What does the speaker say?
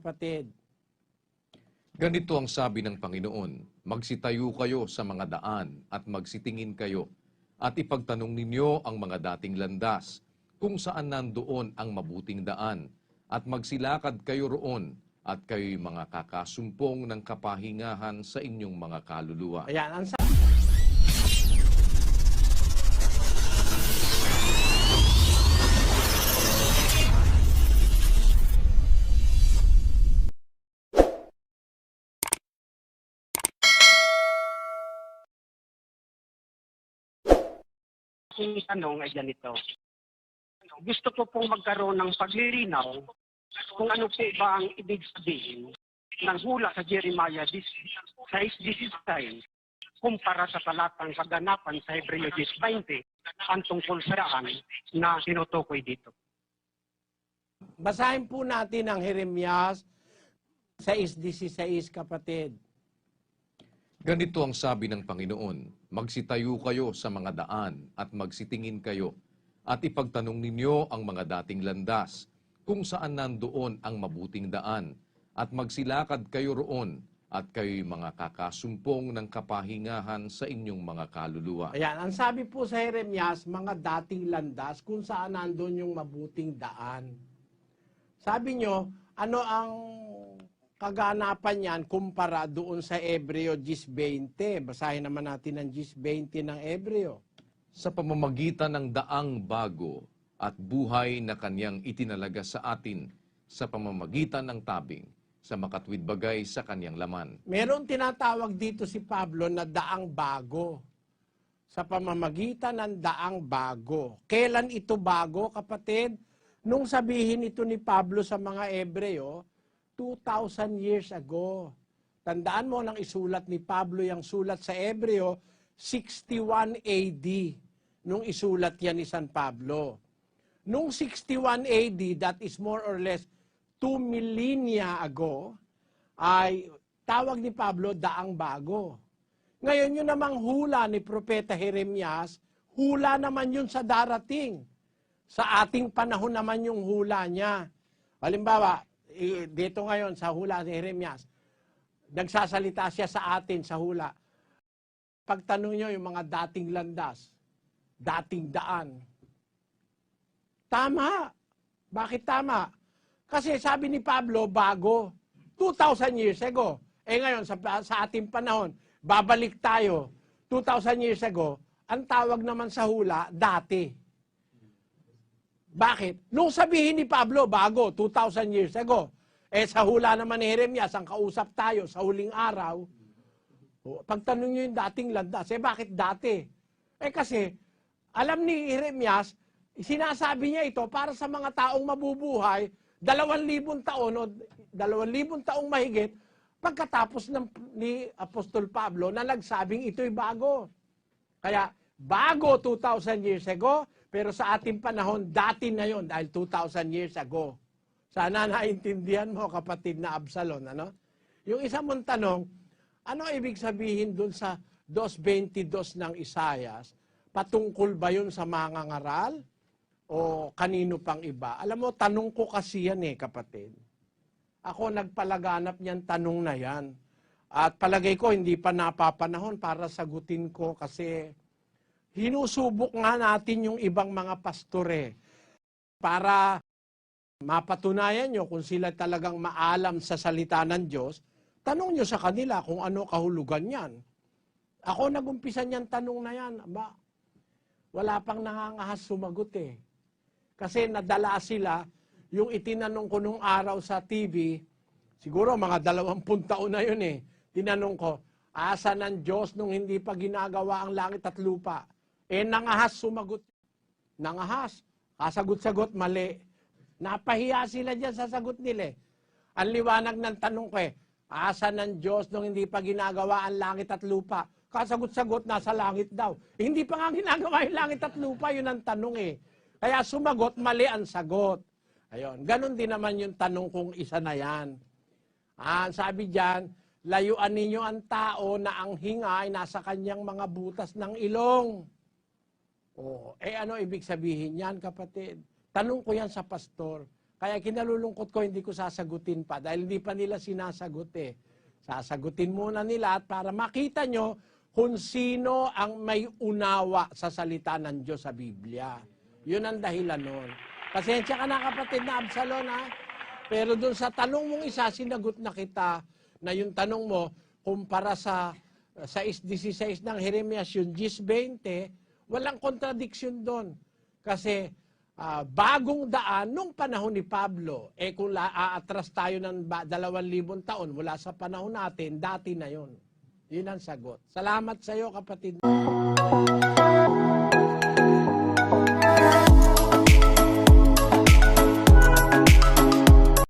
Kapatid, Ganito ang sabi ng Panginoon, magsitayo kayo sa mga daan at magsitingin kayo at ipagtanong ninyo ang mga dating landas kung saan nandoon ang mabuting daan at magsilakad kayo roon at kayo'y mga kakasumpong ng kapahingahan sa inyong mga kaluluwa. ayan, ang aking tanong ay ganito. Gusto ko pong magkaroon ng paglilinaw kung ano po ba ang ibig sabihin ng hula sa Jeremiah 6:16 kumpara sa talatang kaganapan sa Hebreo 10:20 ang tungkol sa daan na tinutukoy dito. basahin po natin ang Jeremias 6:16, kapatid. Ganito ang sabi ng Panginoon, magsitayo kayo sa mga daan at magsitingin kayo at ipagtanong ninyo ang mga dating landas kung saan nandoon ang mabuting daan at magsilakad kayo roon at kayo'y mga kakasumpong ng kapahingahan sa inyong mga kaluluwa. Ayan, ang sabi po sa Jeremias, mga dating landas kung saan nandun yung mabuting daan. Sabi nyo, ano ang kaganapan yan kumpara doon sa Hebreo 10:20? Basahin naman natin ang 10:20 ng Hebreo. Sa pamamagitan ng daang bago at buhay na kanyang itinalaga sa atin sa pamamagitan ng tabing sa makatwid bagay sa kanyang laman. Meron tinatawag dito si Pablo na daang bago. Sa pamamagitan ng daang bago. Kailan ito bago, kapatid? Nung sabihin ito ni Pablo sa mga Hebreo, 2,000 years ago. Tandaan mo nang isulat ni Pablo yung sulat sa Hebreo, 61 AD, nung isulat yan ni San Pablo. Nung 61 AD, that is more or less 2 millennia ago, ay tawag ni Pablo daang bago. Ngayon yun namang hula ni Propeta Jeremias, hula naman yun sa darating. Sa ating panahon naman yung hula niya. Halimbawa, dito ngayon sa hula ni Jeremias, nagsasalita siya sa atin sa hula. Pagtanong nyo yung mga dating landas, dating daan. Tama. Bakit tama? Kasi sabi ni Pablo, bago. 2,000 years ago. Ngayon, sa ating panahon, babalik tayo. 2,000 years ago, ang tawag naman sa hula, dati. Bakit? Nung sabihin ni Pablo, bago, 2,000 years ago. Sa hula naman ni Jeremias, ang kausap tayo sa huling araw, pagtanong nyo yung dating landas, bakit dati? Kasi, alam ni Jeremias, sinasabi niya ito para sa mga taong mabubuhay, 2,000 taon o 2,000 taong mahigit, pagkatapos ni Apostol Pablo na nagsabing ito'y bago. Kaya, bago 2,000 years ago, pero sa ating panahon, dati na yon dahil 2,000 years ago. Sana naintindihan mo, kapatid na Absalon. Ano? Yung isa mong tanong, ano ibig sabihin dun sa 2:22 ng Isaias? Patungkol ba yun sa mga ngaral? O kanino pang iba? Alam mo, tanong ko kasi yan kapatid. Ako nagpalaganap niyan tanong na yan. At palagay ko, hindi pa napapanahon para sagutin ko kasi hinusubok nga natin yung ibang mga pastore para mapatunayan nyo kung sila talagang maalam sa salita ng Diyos, tanong nyo sa kanila kung ano kahulugan yan. Ako nagumpisa niyan tanong na yan. Aba, wala pang nangangahas sumagot Kasi nadala sila, yung itinanong ko nung araw sa TV, siguro mga 20 taon na yun Tinanong ko, asa ng Diyos nung hindi pa ginagawa ang langit at lupa? Nangahas sumagot. Nangahas. Kasagot-sagot, mali. Napahiya sila dyan sa sagot nila. Ang liwanag ng tanong ko asa ng Diyos nung hindi pa ginagawa ang langit at lupa? Kasagot-sagot, nasa langit daw. Hindi pa nga ginagawa yung langit at lupa, yun ang tanong Kaya sumagot, mali ang sagot. Ayun, ganun din naman yung tanong kung isa na yan. Sabi dyan, layuan ninyo ang tao na ang hinga ay nasa kanyang mga butas ng ilong. Ano ibig sabihin yan, kapatid? Tanong ko yan sa pastor. Kaya kinalulungkot ko, hindi ko sasagutin pa dahil hindi pa nila sinasagot eh. Sasagutin muna nila at para makita nyo kung sino ang may unawa sa salita ng Diyos sa Biblia. Yun ang dahilan nun. Pasensya ka na kapatid na Absalon ha. Pero dun sa tanong mong isa, sinagot na kita na yung tanong mo, kumpara sa 6.16 ng Jeremias, yung 10.20, walang kontradiksyon doon. Kasi bagong daan nung panahon ni Pablo, kung aatras tayo ng 2,000 taon mula sa panahon natin, dati na yon. Yun ang sagot. Salamat sa iyo kapatid.